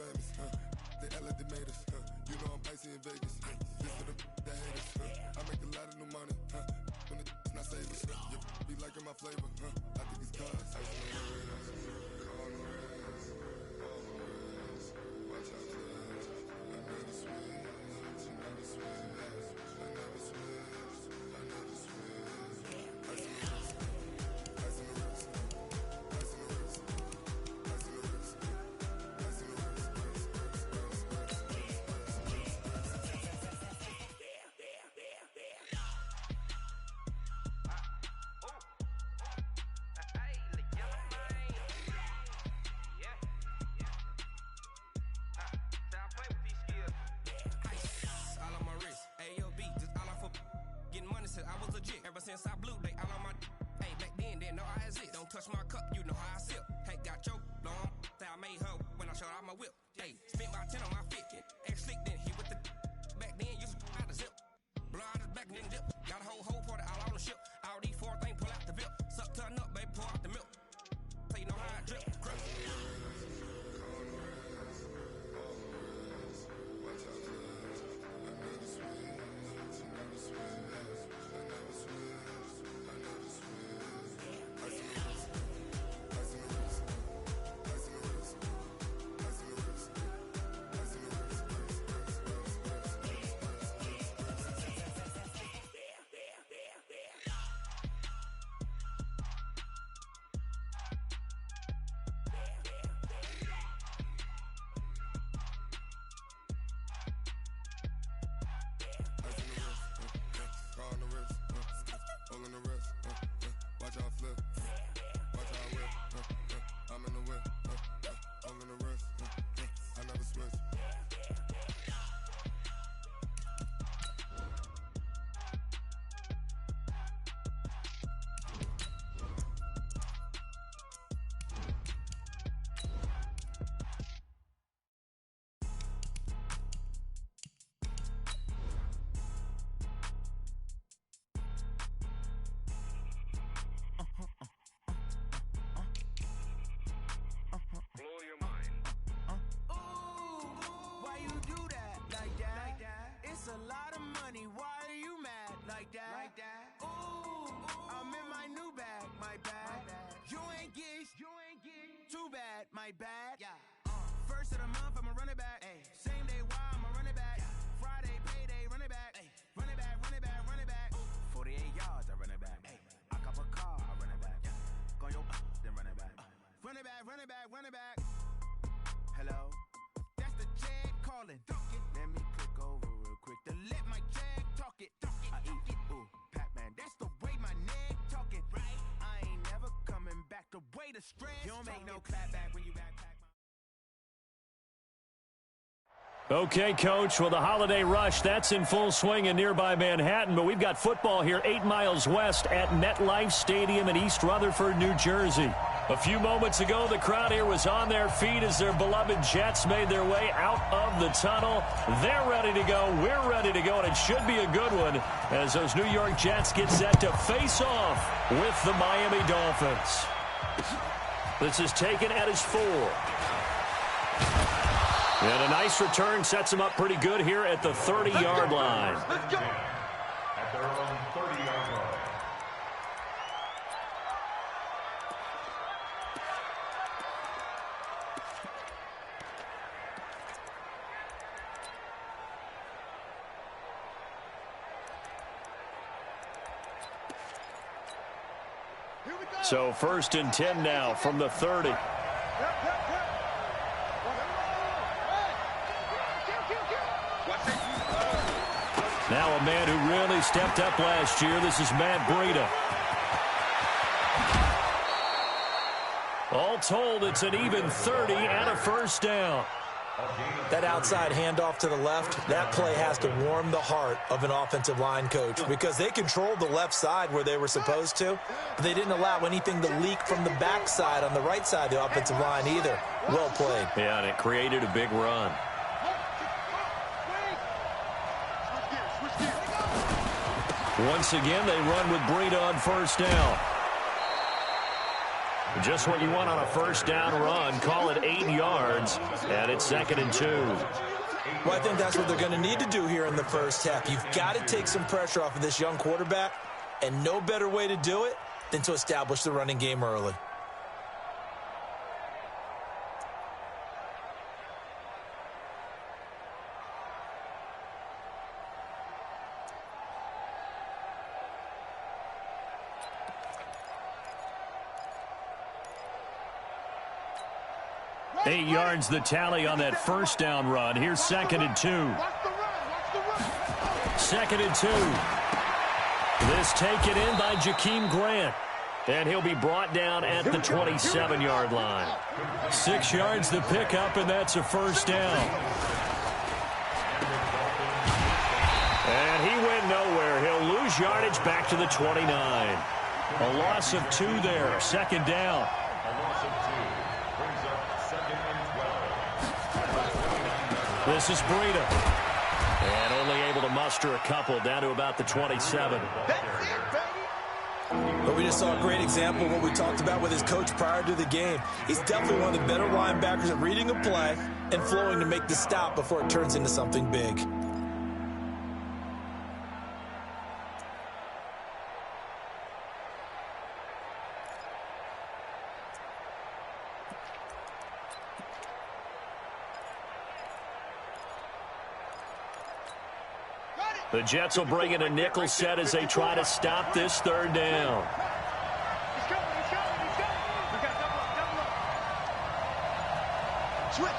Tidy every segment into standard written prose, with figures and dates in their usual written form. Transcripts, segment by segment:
famous, they act like they made us, you know I'm icy in Vegas, this for the haters, I make a lot of new money, when it's not savers, be liking my flavor, I think it's cause ice on the wrist, on the wrist, on the wrist, watch out for this, I never switch, I never switch, I never switch, I never switch, ice on the wrist, ice on the wrist, ice on the wrist, ice on the wrist, ice on the wrist, I was legit ever since I blew they all on my hey back then didn't know I exist. Don't touch my cup, you know how I sip. Hey, got your long that I made her when I showed out my whip. Hey, spent about 10 on my fit. Ex slick then he with the back then used to out the zip. Blow out his back and then dip. Got a whole party all on the ship. All these four things pull out the VIP. Suck turn up, baby, pour out the milk. So you know how I drip. Crush. watch out for this, I never switch, I never switch. My bad. Yeah. First of the month, I'ma run it back. Ay. Same day, why I'ma run it back. Friday, payday, run it back. Ay. Run it back, run it back, run it back. 48 yards, I run it back. Ay. I cop a car, I run it back. Go yo, then run it back. Run it back, run it back, run it back. Hello, that's the jag calling. Let me click over real quick to let my jag talk it. I eat it, ooh, Pac-Man. That's the way my neck talking. Right? I ain't never coming back the way the stress. You don't make no clap back when you backpack. Okay, Coach, well, the holiday rush, that's in full swing in nearby Manhattan, but we've got football here 8 miles west at MetLife Stadium in East Rutherford, New Jersey. A few moments ago, the crowd here was on their feet as their beloved Jets made their way out of the tunnel. They're ready to go. We're ready to go, and it should be a good one as those New York Jets get set to face off with the Miami Dolphins. This is taken at his 4. And a nice return sets him up pretty good here at the 30-yard line. Let's go. At their own 30-yard line. So 1st and 10 now from the 30. Now a man who really stepped up last year. This is Matt Breida. All told, it's an even 30 and a first down. That outside handoff to the left, that play has to warm the heart of an offensive line coach because they controlled the left side where they were supposed to, but they didn't allow anything to leak from the backside on the right side of the offensive line either. Well played. Yeah, and it created a big run. Once again, they run with Breida on first down. Just what you want on a first down run. Call it 8 yards, and it's 2nd and 2. Well, I think that's what they're going to need to do here in the first half. You've got to take some pressure off of this young quarterback, and no better way to do it than to establish the running game early. Eight yards the tally on that first down run. Here's 2nd and 2. 2nd and 2. This taken in by Jakeem Grant. And he'll be brought down at the 27-yard line. 6 yards the pickup, and that's a first down. And he went nowhere. He'll lose yardage back to the 29. A loss of 2 there. 2nd down. This is Breida. And only able to muster a couple down to about the 27. But we just saw a great example of what we talked about with his coach prior to the game. He's definitely one of the better linebackers at reading a play and flowing to make the stop before it turns into something big. The Jets will bring in a nickel set as they try to stop this 3rd down. He's coming. We got double up. Switch.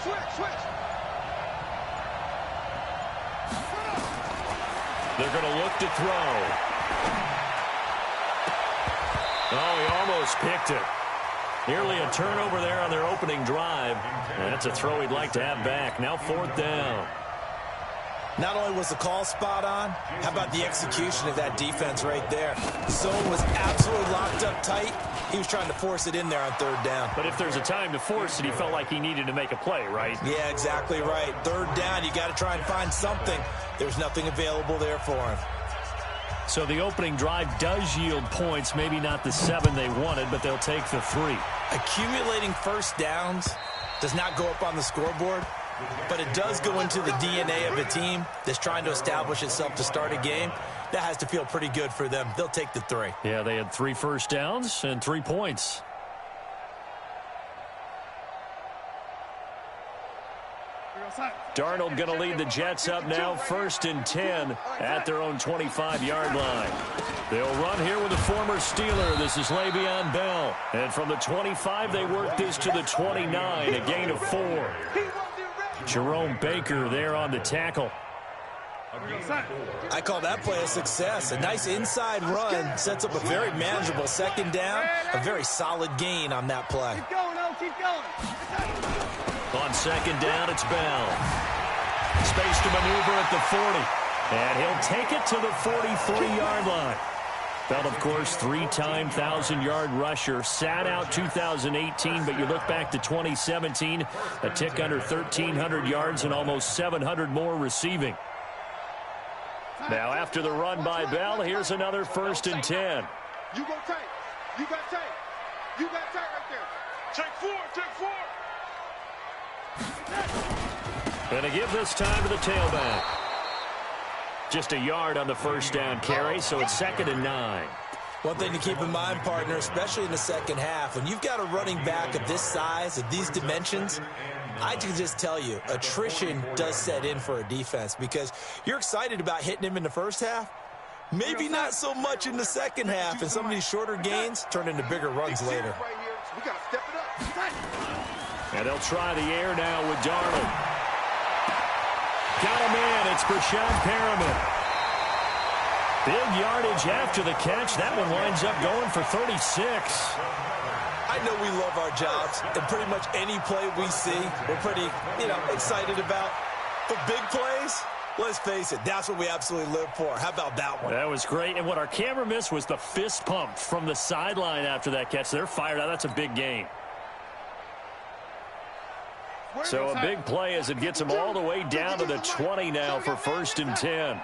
They're going to look to throw. Oh, he almost picked it. Nearly a turnover there on their opening drive. And that's a throw he'd like to have back. Now 4th down. Not only was the call spot on, how about the execution of that defense right there? The zone was absolutely locked up tight. He was trying to force it in there on 3rd down. But if there's a time to force it, he felt like he needed to make a play, right? Yeah, exactly right. 3rd down, you got to try and find something. There's nothing available there for him. So the opening drive does yield points, maybe not the 7 they wanted, but they'll take the 3. Accumulating first downs does not go up on the scoreboard, but it does go into the DNA of a team that's trying to establish itself to start a game. That has to feel pretty good for them. They'll take the 3. Yeah, they had 3 first downs and 3 points. Darnold going to lead the Jets up now, 1st and 10 at their own 25-yard line. They'll run here with a former Steeler. This is Le'Veon Bell. And from the 25, they work this to the 29, a gain of 4. Jerome Baker there on the tackle. I call that play a success. A nice inside run sets up a very manageable 2nd down. A very solid gain on that play. Keep going. On 2nd down, it's Bell. Space to maneuver at the 40. And he'll take it to the 43-yard line. Bell, of course, 3-time 1,000-yard rusher. Sat out 2018, but you look back to 2017, a tick under 1,300 yards and almost 700 more receiving. Now, after the run by Bell, here's another 1st and 10. You go tight. You got tight. You got tight right there. Take 4. And a give this time to the tailback. Just a yard on the first down carry, so it's 2nd and 9. One thing to keep in mind, partner, especially in the second half, when you've got a running back of this size, of these dimensions, I can just tell you, attrition does set in for a defense because you're excited about hitting him in the first half. Maybe not so much in the second half, and some of these shorter gains turn into bigger runs later. We got to step it up. And they'll try the air now with Darnold. Got a man. It's Brashad Perriman. Big yardage after the catch. That one winds up going for 36. I know we love our jobs, and pretty much any play we see, we're pretty, excited about. But big plays, let's face it, that's what we absolutely live for. How about that one? That was great. And what our camera missed was the fist pump from the sideline after that catch. They're fired out. That's a big gain. So a big play as it gets them all the way down to the 20 now for 1st and 10.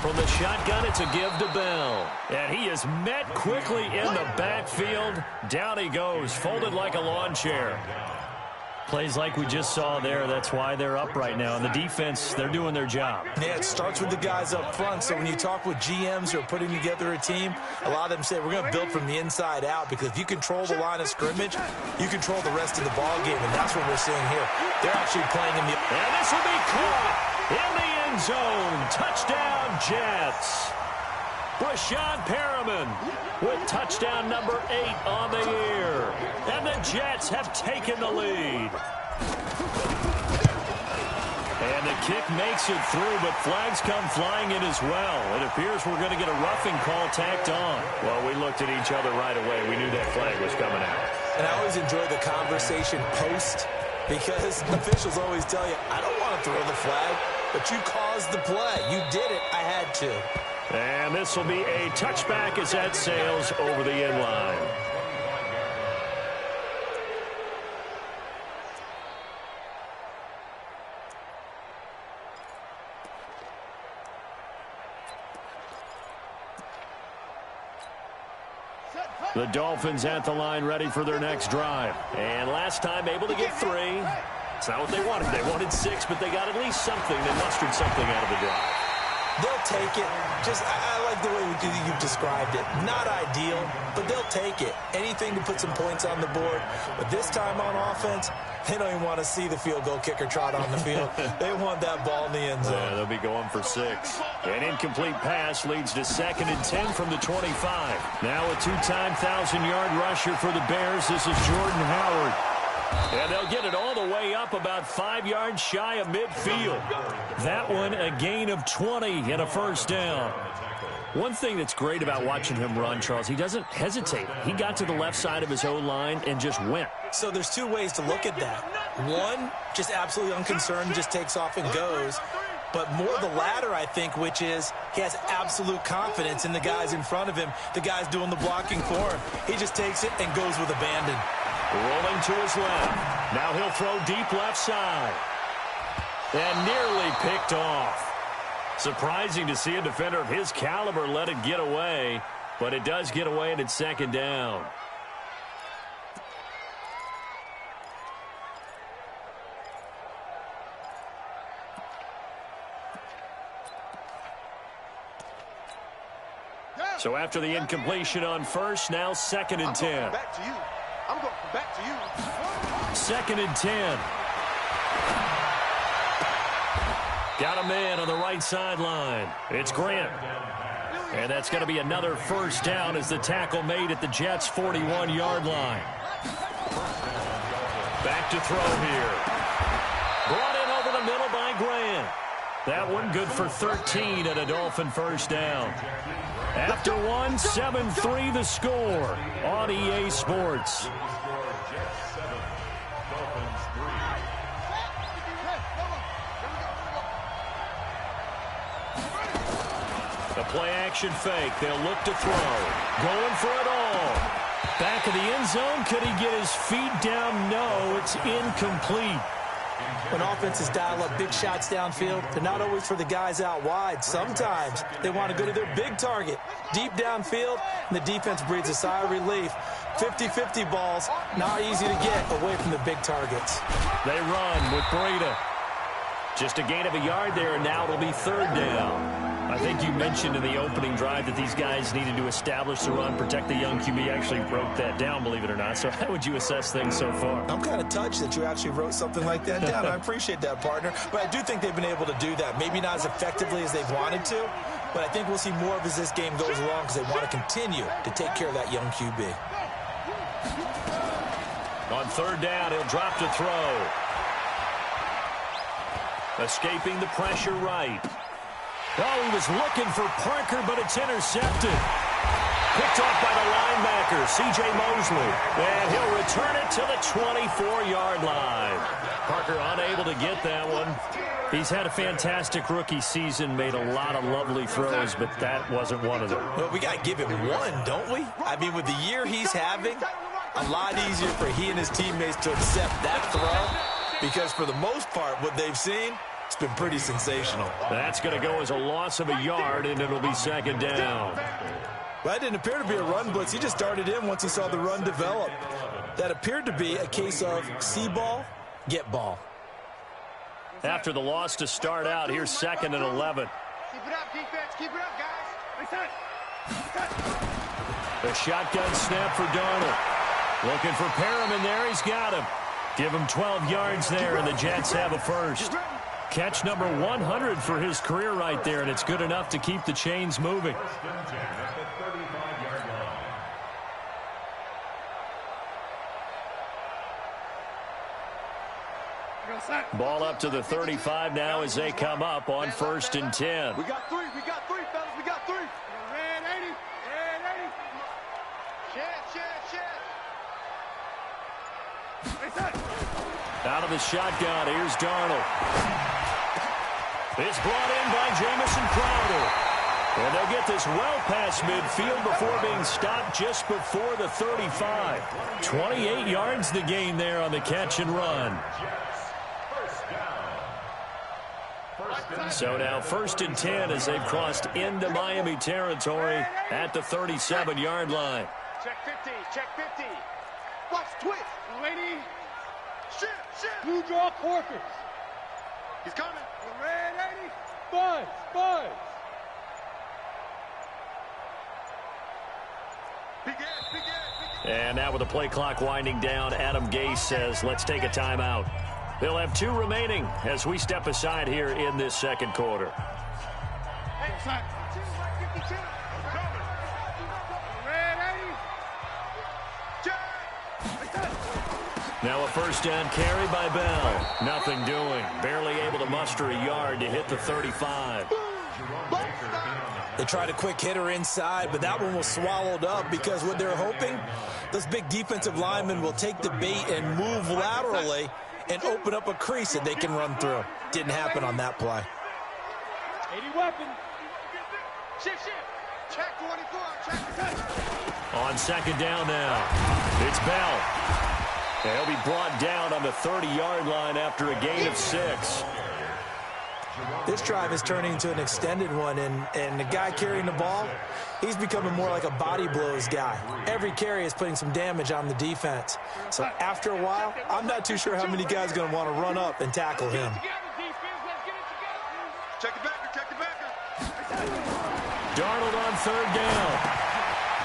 From the shotgun, it's a give to Bell. And he is met quickly in the backfield. Down he goes, folded like a lawn chair. Plays like we just saw there. That's why they're up right now. And the defense, they're doing their job. Yeah, it starts with the guys up front. So when you talk with GMs who are putting together a team, a lot of them say we're going to build from the inside out, because if you control the line of scrimmage, you control the rest of the ball game, and that's what we're seeing here. They're actually playing in the... And this will be caught in the end zone. Touchdown, Jets. Brashad Perriman with touchdown number 8 on the year. And the Jets have taken the lead. And the kick makes it through, but flags come flying in as well. It appears we're going to get a roughing call tacked on. Well, we looked at each other right away. We knew that flag was coming out. And I always enjoy the conversation post, because officials always tell you, I don't want to throw the flag, but you caused the play. You did it. I had to. And this will be a touchback as that sails over the end line. The Dolphins at the line, ready for their next drive. And last time able to get 3. It's not what they wanted. They wanted 6, but they got at least something. They mustered something out of the drive. They'll take it. I like the way you've described it. Not ideal, but they'll take it. Anything to put some points on the board. But this time on offense, they don't even want to see the field goal kicker trot on the field. They want that ball in the end zone. Yeah, they'll be going for 6. An incomplete pass leads to 2nd and 10 from the 25. Now a 2-time 1,000-yard rusher for the Bears. This is Jordan Howard. And they'll get it all the way up about 5 yards shy of midfield. That one a gain of 20 and a first down. One thing that's great about watching him run, Charles, he doesn't hesitate. He got to the left side of his O-line and just went. So there's 2 ways to look at that. One, just absolutely unconcerned, just takes off and goes. But more the latter, I think, which is he has absolute confidence in the guys in front of him, the guys doing the blocking for him. He just takes it and goes with abandon. Rolling to his left. Now he'll throw deep left side. And nearly picked off. Surprising to see a defender of his caliber let it get away. But it does get away, and it's 2nd down. So after the incompletion on first, now 2nd and 10. Back to you. I'm going back to you. 2nd and 10. Got a man on the right sideline. It's Grant. And that's going to be another first down as the tackle made at the Jets' 41-yard line. Back to throw here. Brought in over the middle by Grant. That one good for 13 and a Dolphin first down. After one, 7-3 the score on EA Sports. The play-action fake. They'll look to throw. Going for it all. Back of the end zone. Could he get his feet down? No, it's incomplete. When offenses dial up big shots downfield, they're not always for the guys out wide. Sometimes they want to go to their big target, deep downfield, and the defense breathes a sigh of relief. 50-50 balls, not easy to get away from the big targets. They run with Breida. Just a gain of a yard there, and now it'll be 3rd down. I think you mentioned in the opening drive that these guys needed to establish the run, protect the young QB. Actually wrote that down, believe it or not. So how would you assess things so far? I'm kind of touched that you actually wrote something like that down. I appreciate that, partner. But I do think they've been able to do that. Maybe not as effectively as they've wanted to, but I think we'll see more of as this game goes along because they want to continue to take care of that young QB. On 3rd down, he'll drop to throw. Escaping the pressure right. Oh, he was looking for Parker, but it's intercepted. Picked off by the linebacker, C.J. Mosley. And he'll return it to the 24-yard line. Parker unable to get that one. He's had a fantastic rookie season, made a lot of lovely throws, but that wasn't one of them. Well, we got to give him one, don't we? I mean, with the year he's having, a lot easier for he and his teammates to accept that throw because for the most part, what they've seen, It's been pretty sensational. That's going to go as a loss of a yard, and it'll be second down. That didn't appear to be a run blitz. He just darted in once he saw the run develop. That appeared to be a case of see ball, get ball. After the loss to start out, here's second and 11. Keep it up, defense. Keep it up, guys. The shotgun snap for Darnold. Looking for Perriman there. He's got him. Give him 12 yards there, and the Jets have a first. Catch number 100 for his career right there, and it's good enough to keep the chains moving. Ball up to the 35 now as they come up on 1st and 10. We got three, fellas. We got three. Red 80. Shed. Out of the shotgun, here's Darnold. It's brought in by Jamison Crowder. And they'll get this well past midfield before being stopped just before the 35. 28 yards the gain there on the catch and run. So now 1st and 10 as they've crossed into Miami territory at the 37-yard line. Check 50. Watch twist. Lady. Shit. Blue draw Corkers. He's coming. Red 80. Buzz. Big ass. And now with the play clock winding down, Adam Gase says, let's take a timeout. They'll have 2 remaining as we step aside here in this second quarter. Now a first down carry by Bell. Nothing doing. Barely able to muster a yard to hit the 35. They tried a quick hitter inside, but that one was swallowed up because what they're hoping, those big defensive linemen will take the bait and move laterally and open up a crease that they can run through. Didn't happen on that play. 80 weapon. Shift. Check 24. Check. On second down now, it's Bell. And he'll be brought down on the 30-yard line after a gain of 6. This drive is turning into an extended one, and the guy carrying the ball, he's becoming more like a body blows guy. Every carry is putting some damage on the defense. So after a while, I'm not too sure how many guys are going to want to run up and tackle him. Check the backer. Darnold on 3rd down.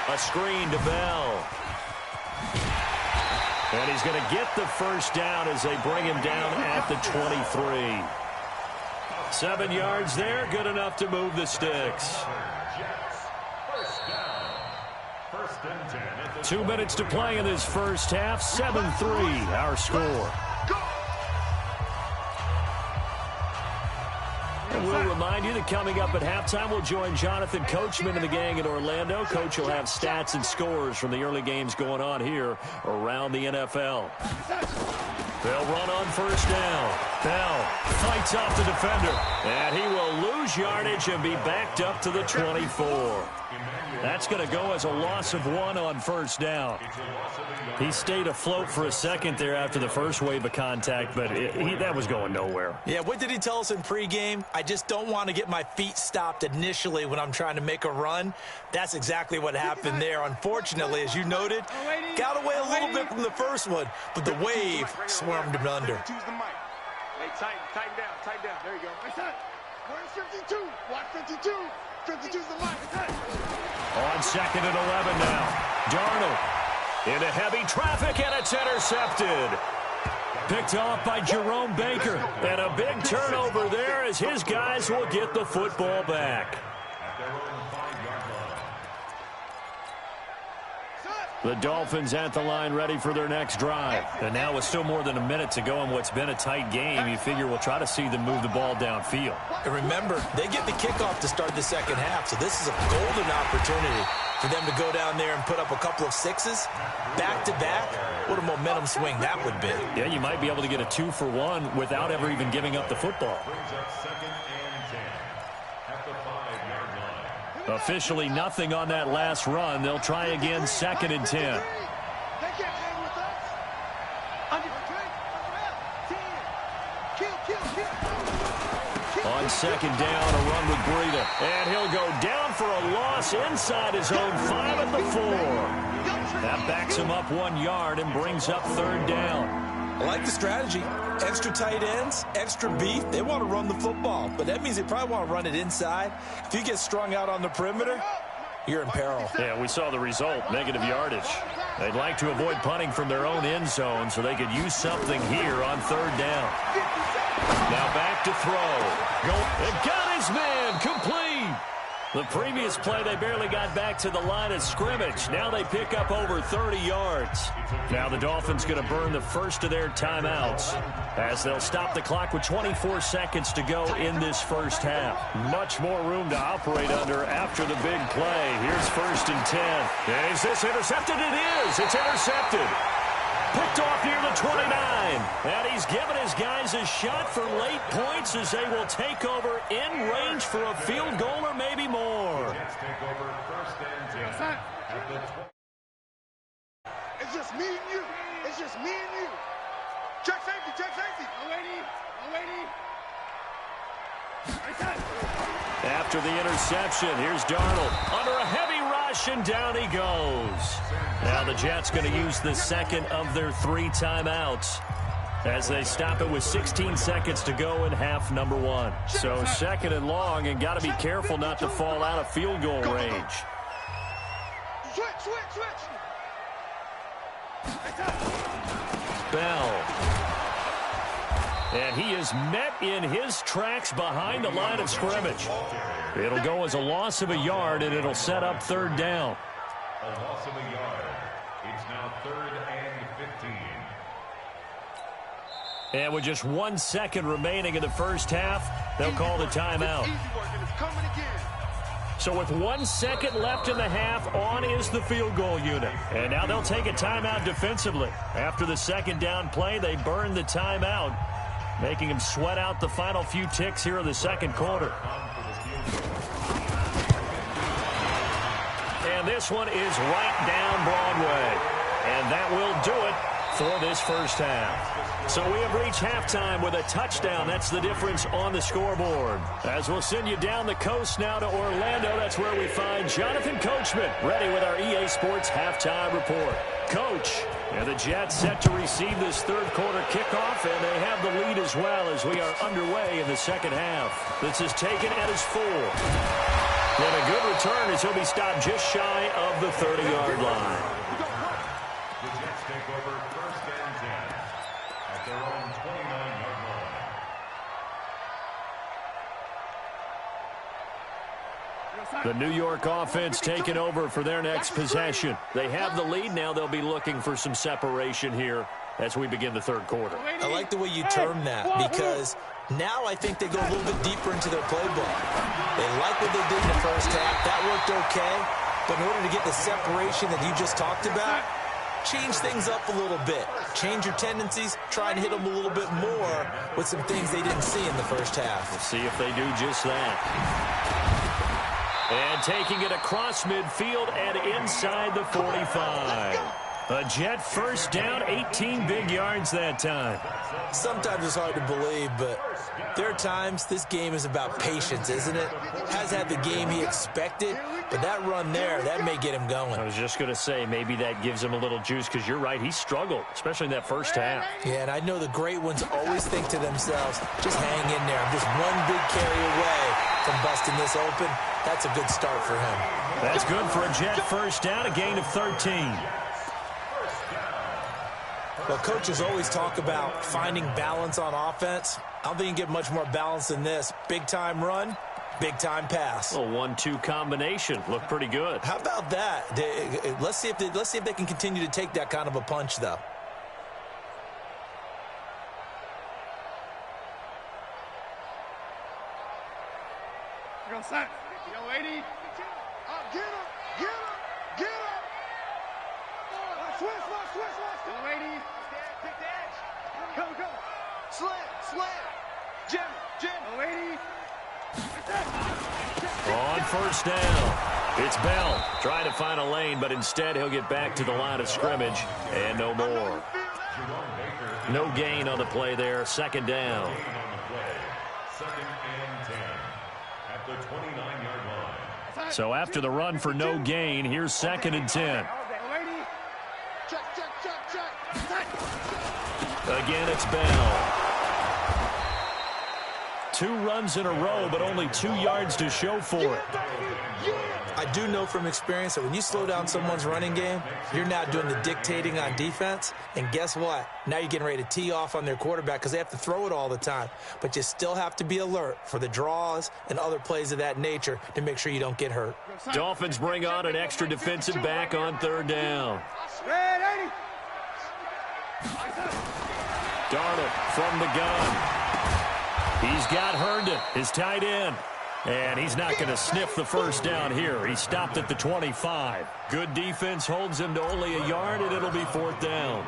A screen to Bell. And he's going to get the first down as they bring him down at the 23. 7 yards there, good enough to move the sticks. 2 minutes to play in this first half. 7-3, our score. And we'll remind you that coming up at halftime, we'll join Jonathan Coachman and the gang in Orlando. Coach will have stats and scores from the early games going on here around the NFL. They'll run on first down. Bell fights off the defender, and he will lose yardage and be backed up to the 24. That's going to go as a loss of 1 on first down. He stayed afloat for a second there after the first wave of contact, but that was going nowhere. Yeah, what did he tell us in pregame? I just don't want to get my feet stopped initially when I'm trying to make a run. That's exactly what happened there. Unfortunately, as you noted, got away a little bit from the first one, but the wave swarmed him under. Hey, tighten down. There you go. Where's 52? Watch 52. 52's the line. On second and 11 now. Darnold into heavy traffic, and it's intercepted. Picked off by Jerome Baker. And a big turnover there as his guys will get the football back. The Dolphins at the line ready for their next drive. And now with still more than a minute to go in what's been a tight game, you figure we'll try to see them move the ball downfield. And remember, they get the kickoff to start the second half, so this is a golden opportunity for them to go down there and put up a couple of sixes back-to-back. What a momentum swing that would be. Yeah, you might be able to get a 2-for-1 without ever even giving up the football. Officially nothing on that last run. They'll try again, second and 10. second down, a run with Breida. And he'll go down for a loss inside his own 5 at the 4. That backs him up 1 yard and brings up third down. I like the strategy. Extra tight ends, extra beef. They want to run the football, but that means they probably want to run it inside. If you get strung out on the perimeter, you're in peril. Yeah, we saw the result, negative yardage. They'd like to avoid punting from their own end zone so they could use something here on third down. Now back to throw. They've got his man complete. The previous play, they barely got back to the line of scrimmage. Now they pick up over 30 yards. Now the Dolphins going to burn the first of their timeouts as they'll stop the clock with 24 seconds to go in this first half. Much more room to operate under after the big play. Here's 1st and 10. And is this intercepted? It is. It's intercepted. Picked off near the 29. And he's given his guys a shot for late points as they will take over in range for a field goal or maybe more. It's just me and you. It's just me and you. Check safety, check safety. After the interception, here's Darnold under a heavy rush, and down he goes. Now the Jets going to use the second of their 3 timeouts as they stop it with 16 seconds to go in half number 1. So second and long, and got to be careful not to fall out of field goal range. Switch. Bell. And he is met in his tracks behind the line of scrimmage. It'll go as a loss of a yard, and it'll set up third down. A loss of a yard. It's now 3rd and 15. And with just 1 second remaining in the first half, they'll call the timeout. So with 1 second left in the half, on is the field goal unit. And now they'll take a timeout defensively. After the second down play, they burn the timeout, making them sweat out the final few ticks here in the second quarter. And this one is right down Broadway. And that will do it for this first half. So we have reached halftime with a touchdown. That's the difference on the scoreboard. As we'll send you down the coast now to Orlando, that's where we find Jonathan Coachman, ready with our EA Sports halftime report. Coach, and the Jets set to receive this third quarter kickoff, and they have the lead as well as we are underway in the second half. This is taken at his 4. And a good return as he'll be stopped just shy of the 30-yard line. The Jets take over 1st and 10 at their own 29-yard line. The New York offense taking over for their next possession. They have the lead. Now they'll be looking for some separation here as we begin the third quarter. I like the way you term that, because now I think they go a little bit deeper into their playbook. They like what they did in the first half. That worked okay. But in order to get the separation that you just talked about, change things up a little bit. Change your tendencies. Try and hit them a little bit more with some things they didn't see in the first half. We'll see if they do just that. And taking it across midfield and inside the 45. A Jet first down, 18 big yards that time. Sometimes it's hard to believe, but there are times this game is about patience, isn't it? Has had the game he expected, but that run there, that may get him going. I was just going to say, maybe that gives him a little juice, because you're right, he struggled, especially in that first half. Yeah, and I know the great ones always think to themselves, just hang in there. I'm just one big carry away from busting this open. That's a good start for him. That's good for a Jet first down, a gain of 13. Well, coaches always talk about finding balance on offense. I don't think you can get much more balance than this. Big-time run, big-time pass. A 1-2 combination. Looked pretty good. How about that? Let's see if they can continue to take that kind of a punch, though. Go, son. Yo, 80. Get him. Switch. Go, 80. Pick the edge. Go. Slam. Jim. Go, 80. On first down, it's Bell trying to find a lane, but instead he'll get back to the line of scrimmage, and no more. No gain on the play there, second down. Second and 10. the 29-yard line. So after the run for no gain, here's 2nd and 10. Again, it's Bell. 2 runs in a row, but only 2 yards to show for it. I do know from experience that when you slow down someone's running game, you're now doing the dictating on defense. And guess what? Now you're getting ready to tee off on their quarterback because they have to throw it all the time. But you still have to be alert for the draws and other plays of that nature to make sure you don't get hurt. Dolphins bring on an extra defensive back on 3rd down. Darnold from the gun. He's got Herndon, his tight end. And he's not going to sniff the first down here. He stopped at the 25. Good defense holds him to only a yard, and it'll be 4th down.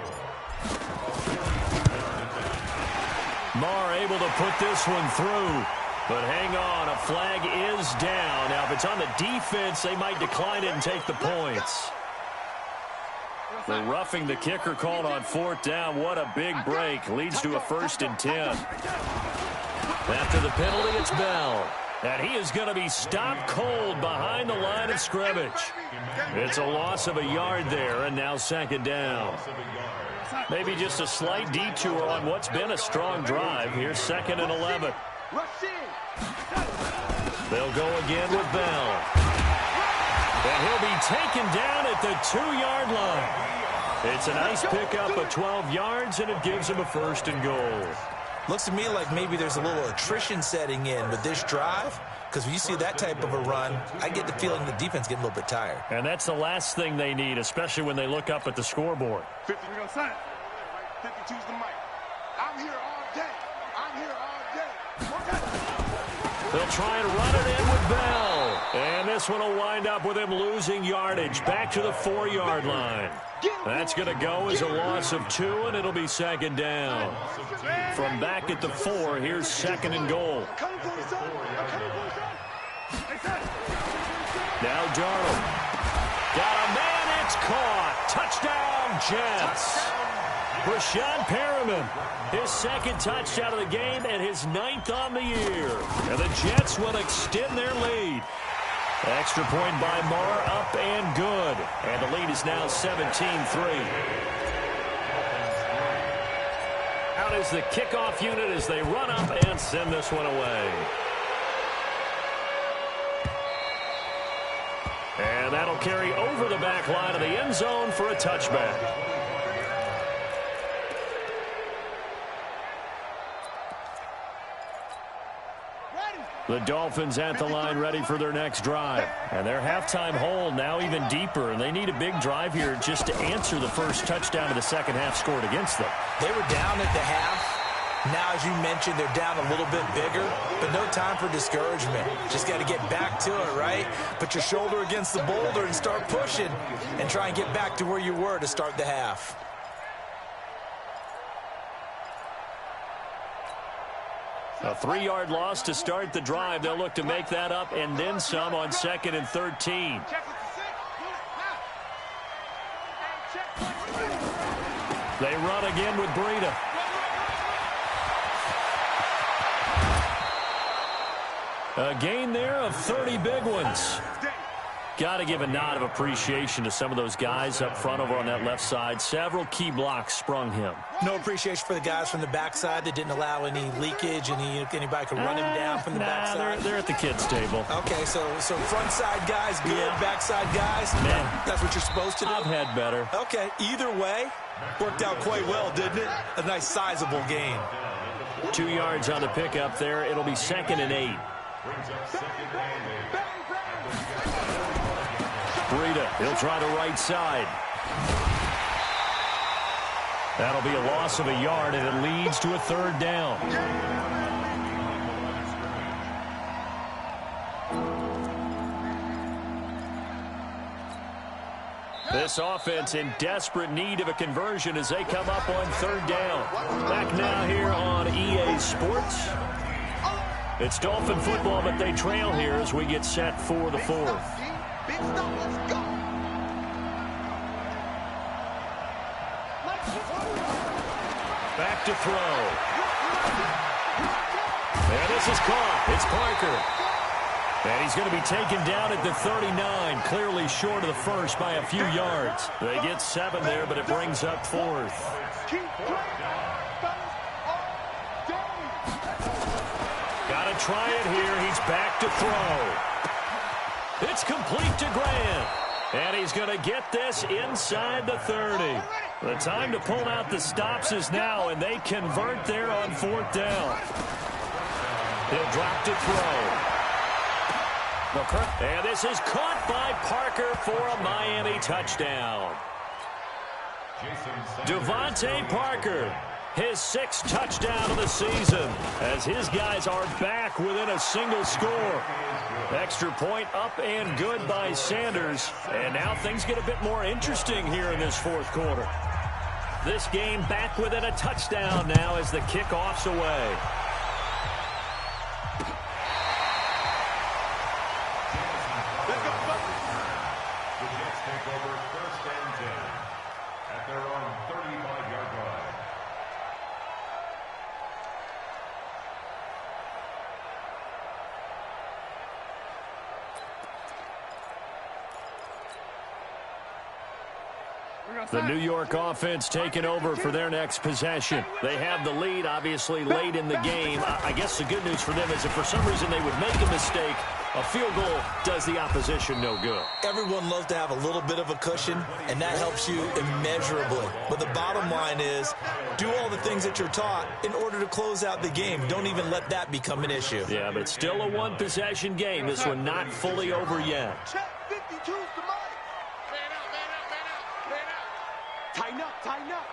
Marr able to put this one through. But hang on, a flag is down. Now, if it's on the defense, they might decline it and take the points. The roughing the kicker called on 4th down. What a big break. Leads to a 1st and 10. After the penalty, it's Bell. And he is going to be stopped cold behind the line of scrimmage. It's a loss of a yard there, and now 2nd down. Maybe just a slight detour on what's been a strong drive. Here's 2nd and 11. They'll go again with Bell. And he'll be taken down at the 2-yard line. It's a nice pickup of 12 yards, and it gives him a 1st and goal. Looks to me like maybe there's a little attrition setting in with this drive, because when you see that type of a run, I get the feeling the defense getting a little bit tired. And that's the last thing they need, especially when they look up at the scoreboard. 50, we're going to sign it. 52's the mic. I'm here all day. I'm here all day. They'll try and run it in with Bell. And this one will wind up with him losing yardage back to the 4-yard line. That's going to go as a loss of 2, and it'll be 2nd down. From back at the 4, here's 2nd and goal. Now Darnold. Got a man, it's caught. Touchdown, Jets. Brashad Perriman, his 2nd touchdown of the game and his 9th on the year. And the Jets will extend their lead. Extra point by Marr, up and good. And the lead is now 17-3. Out is the kickoff unit as they run up and send this one away. And that'll carry over the back line of the end zone for a touchback. The Dolphins at the line ready for their next drive. And their halftime hole now even deeper. And they need a big drive here just to answer the first touchdown of the second half scored against them. They were down at the half. Now, as you mentioned, they're down a little bit bigger. But no time for discouragement. Just got to get back to it, right? Put your shoulder against the boulder and start pushing. And try and get back to where you were to start the half. A 3-yard loss to start the drive. They'll look to make that up and then some on 2nd and 13. They run again with Breida. A gain there of 30 big ones. Got to give a nod of appreciation to some of those guys up front over on that left side. Several key blocks sprung him. No appreciation for the guys from the backside that didn't allow any leakage, anybody could run him down from the backside. They're at the kids' table. Okay, so front side guys good, backside guys, man, that's what you're supposed to do? I've had better. Okay, either way, worked out quite well, didn't it? A nice sizable gain. 2 yards on the pickup there. It'll be 2nd and 8. Breida, he'll try the right side. That'll be a loss of a yard, and it leads to a 3rd down. This offense in desperate need of a conversion as they come up on 3rd down. Back now here on EA Sports. It's Dolphin football, but they trail here as we get set for the 4th. Big stuff, let's go. Back to throw. And this is caught. It's Parker. And he's going to be taken down at the 39, clearly short of the first by a few yards. They get 7 there, but it brings up 4th. Got to try it here. He's back to throw. It's complete to Grant. And he's going to get this inside the 30. The time to pull out the stops is now, and they convert there on 4th down. He'll drop to throw. And this is caught by Parker for a Miami touchdown. Devontae Parker, his 6th touchdown of the season, as his guys are back within a single score. Extra point up and good by Sanders. And now things get a bit more interesting here in this 4th quarter. This game back within a touchdown now as the kickoff's away. The New York offense taking over for their next possession. They have the lead, obviously, late in the game. I guess the good news for them is if for some reason they would make a mistake, a field goal does the opposition no good. Everyone loves to have a little bit of a cushion, and that helps you immeasurably. But the bottom line is, do all the things that you're taught in order to close out the game. Don't even let that become an issue. Yeah, but it's still a one-possession game. This one not fully over yet. Check 52's the money. Tighten up, tighten up.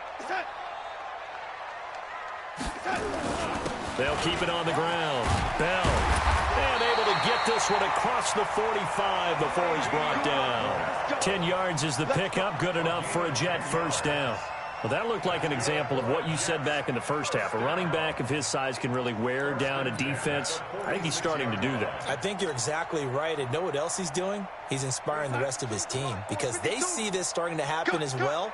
They'll keep it on the ground. Bell. And able to get this one across the 45 before he's brought down. 10 yards is the pickup. Good enough for a Jet first down. Well, that looked like an example of what you said back in the first half. A running back of his size can really wear down a defense. I think he's starting to do that. I think you're exactly right. And know what else he's doing? He's inspiring the rest of his team because they see this starting to happen as well.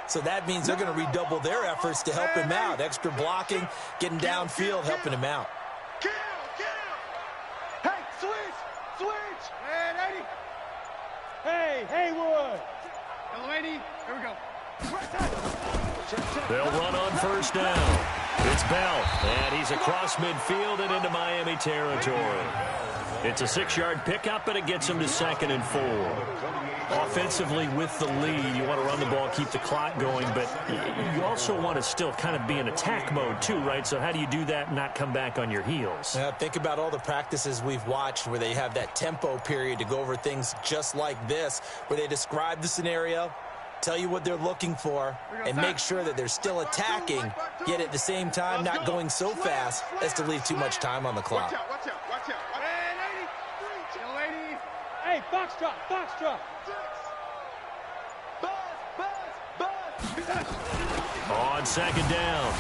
So that means they're going to redouble their efforts to help him out. Extra blocking, getting downfield, helping him out. Hey, switch! Hey, 80! Hey, Haywood! Hello, 80. Here we go. They'll run on first down. It's Bell, and he's across midfield and into Miami territory. It's a 6-yard pickup, and it gets him to 2nd and 4. Offensively with the lead, you want to run the ball, keep the clock going, but you also want to still kind of be in attack mode too, right? So how do you do that and not come back on your heels? Think about all the practices we've watched where they have that tempo period to go over things just like this, where they describe the scenario, tell you what they're looking for, and make sure that they're still attacking, yet at the same time not going so fast as to leave too much time on the clock. Watch out. Hey, foxtrot! On 2nd down,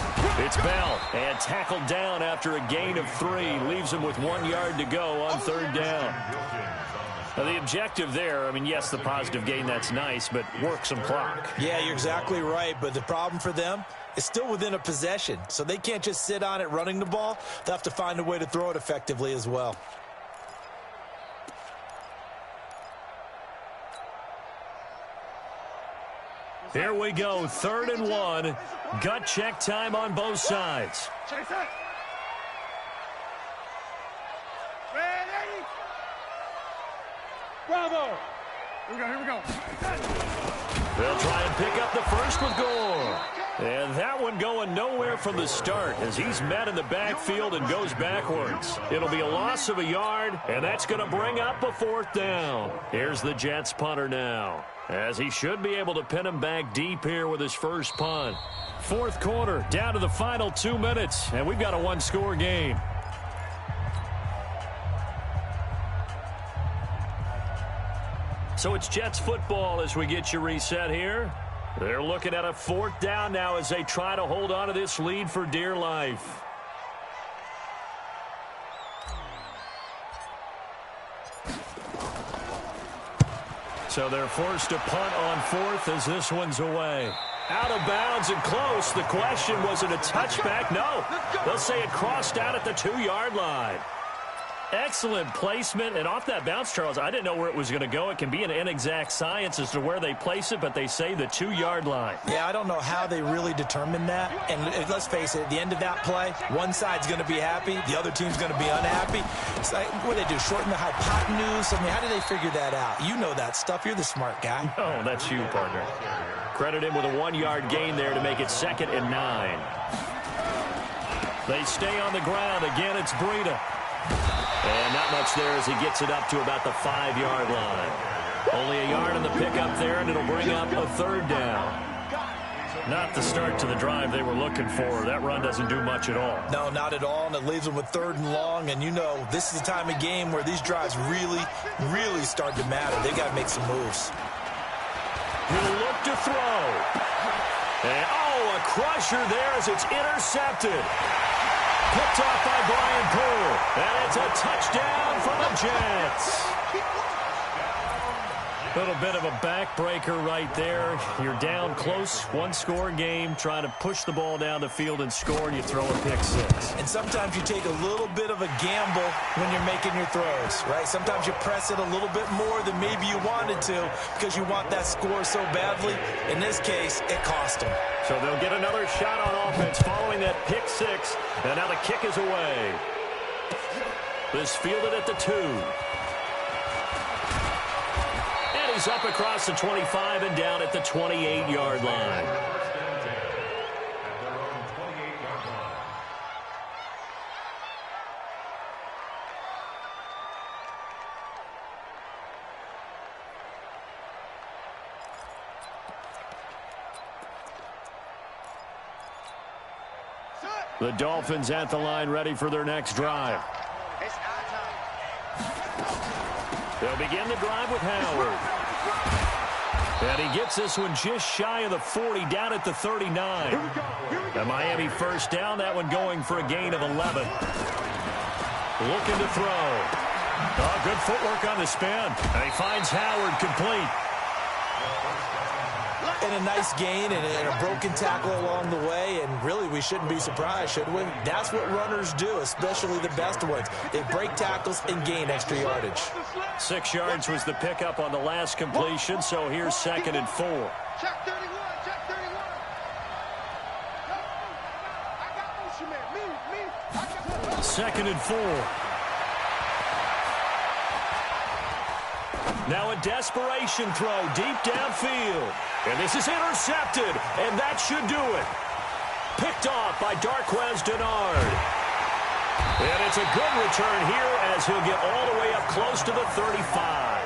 it's Bell, and tackled down after a gain of 3. Leaves him with 1 yard to go on 3rd down. Now, the objective there, I mean, yes, the positive gain, that's nice, but work some clock. Yeah, you're exactly right, but the problem for them is still within a possession, so they can't just sit on it running the ball. They'll have to find a way to throw it effectively as well. Here we go, 3rd and 1. Gut check time on both sides. Chase it. Ready? Bravo! Here we go. They'll try and pick up the first with Gore. And that one going nowhere from the start as he's met in the backfield and goes backwards. It'll be a loss of a yard, and that's going to bring up a 4th down. Here's the Jets punter now, as he should be able to pin him back deep here with his first punt. 4th quarter, down to the final 2 minutes, and we've got a 1-score game. So it's Jets football as we get you reset here. They're looking at a 4th down now as they try to hold on to this lead for dear life. So they're forced to punt on 4th as this one's away. Out of bounds and close. The question, was it a touchback? No. They'll say it crossed out at the 2-yard line. Excellent placement, and off that bounce, Charles, I didn't know where it was going to go. It can be an inexact science as to where they place it, but they say the 2-yard line. Yeah, I don't know how they really determine that. And let's face it, at the end of that play, one side's going to be happy, the other team's going to be unhappy. It's like, what do they do, shorten the hypotenuse? I mean, how do they figure that out? You know that stuff. You're the smart guy. Oh, that's you, partner. Credit him with a 1-yard gain there to make it 2nd and 9. They stay on the ground. Again, it's Breida. And not much there as he gets it up to about the 5-yard line. Only a yard on the pickup there, and it'll bring up a 3rd down. Not the start to the drive they were looking for. That run doesn't do much at all. No, not at all, and it leaves them with 3rd and long. And you know, this is the time of game where these drives really, really start to matter. They got to make some moves. He'll look to throw. And, a crusher there as it's intercepted. Picked off by Brian Poole. And it's a touchdown for the Jets. Little bit of a backbreaker right there. You're down close, 1-score game, trying to push the ball down the field and score, and you throw a pick 6. And sometimes you take a little bit of a gamble when you're making your throws, right? Sometimes you press it a little bit more than maybe you wanted to because you want that score so badly. In this case, it cost them. So they'll get another shot on offense following that pick 6, and now the kick is away. This fielded at the 2. He's up across the 25 and down at the 28-yard line. The Dolphins at the line ready for their next drive. They'll begin the drive with Howard. And he gets this one just shy of the 40, down at the 39. A Miami 1st down, that one going for a gain of 11. Looking to throw. Oh, good footwork on the spin. And he finds Howard complete. And a nice gain and a broken tackle along the way, and really we shouldn't be surprised, should we? That's what runners do, especially the best ones. They break tackles and gain extra yardage. 6 yards was the pickup on the last completion, so here's 2nd and 4. Check 31, check 31. I got motion, man. Me. 2nd and 4. Now a desperation throw deep downfield. And this is intercepted, and that should do it. Picked off by Darquez Dennard. And it's a good return here as he'll get all the way up close to the 35.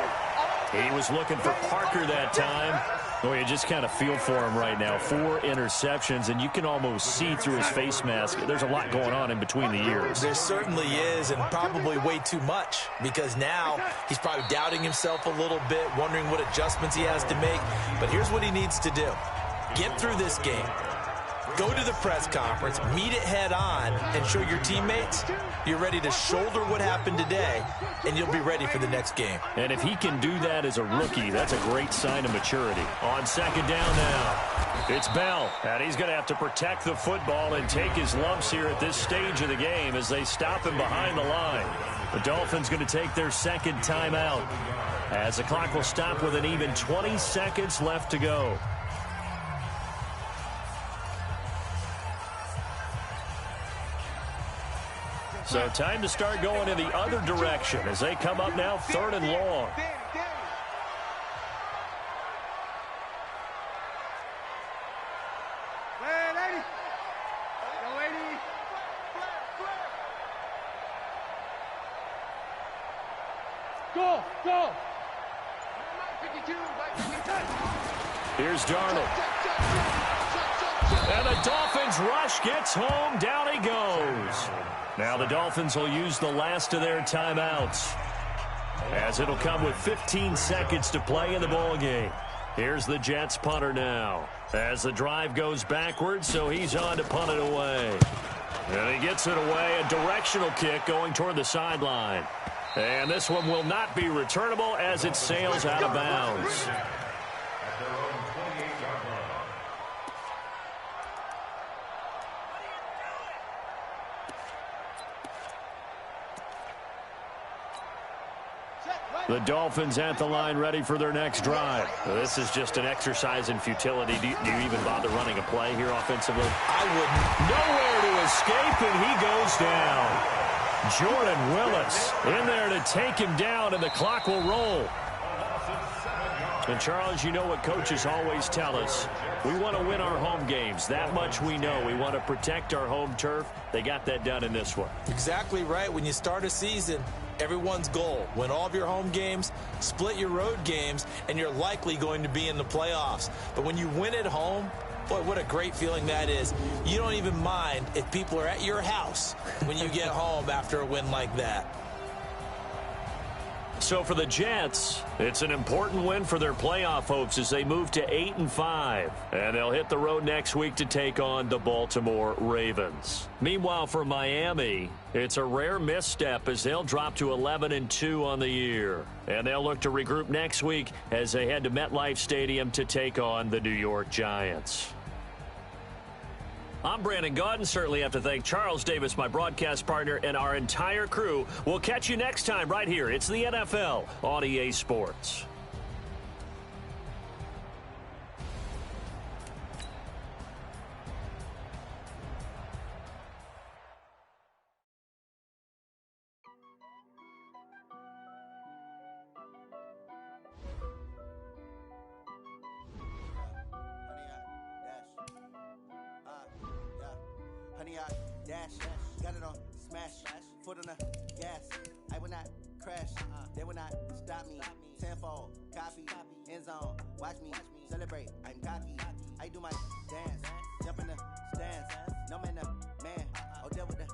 He was looking for Parker that time. Oh, you just kind of feel for him right now. 4 interceptions, and you can almost see through his face mask. There's a lot going on in between the ears. There certainly is, and probably way too much, because now he's probably doubting himself a little bit, wondering what adjustments he has to make. But here's what he needs to do. Get through this game. Go to the press conference, meet it head on, and show your teammates you're ready to shoulder what happened today, and you'll be ready for the next game. And if he can do that as a rookie, that's a great sign of maturity. On 2nd down now, it's Bell, and he's going to have to protect the football and take his lumps here at this stage of the game as they stop him behind the line. The Dolphins going to take their 2nd timeout as the clock will stop with an even 20 seconds left to go. So time to start going in the other direction as they come up now 3rd and long. Go! Here's Darnold. And the Dolphins rush gets home. Down he goes. Now the Dolphins will use the last of their timeouts as it'll come with 15 seconds to play in the ball game. Here's the Jets punter now as the drive goes backwards, so he's on to punt it away. And he gets it away, a directional kick going toward the sideline. And this one will not be returnable as it sails out of bounds. The Dolphins at the line ready for their next drive. This is just an exercise in futility. Do you even bother running a play here offensively? I wouldn't. Nowhere to escape, and he goes down. Jordan Willis in there to take him down, and the clock will roll. And, Charles, you know what coaches always tell us. We want to win our home games. That much we know. We want to protect our home turf. They got that done in this one. Exactly right. When you start a season, everyone's goal, win all of your home games, split your road games, and you're likely going to be in the playoffs. But when you win at home, boy, what a great feeling that is. You don't even mind if people are at your house when you get home after a win like that. So for the Jets, it's an important win for their playoff hopes as they move to 8-5. And they'll hit the road next week to take on the Baltimore Ravens. Meanwhile, for Miami, it's a rare misstep as they'll drop to 11-2 on the year. And they'll look to regroup next week as they head to MetLife Stadium to take on the New York Giants. I'm Brandon Gaudin. Certainly have to thank Charles Davis, my broadcast partner, and our entire crew. We'll catch you next time right here. It's the NFL on EA Sports. Dash, got it on smash, foot on the gas. I will not crash, they will not stop me. Tenfold, copy, end zone, watch me celebrate. I'm cocky, I do my dance, jump in the stands. No man, man, oh, there with the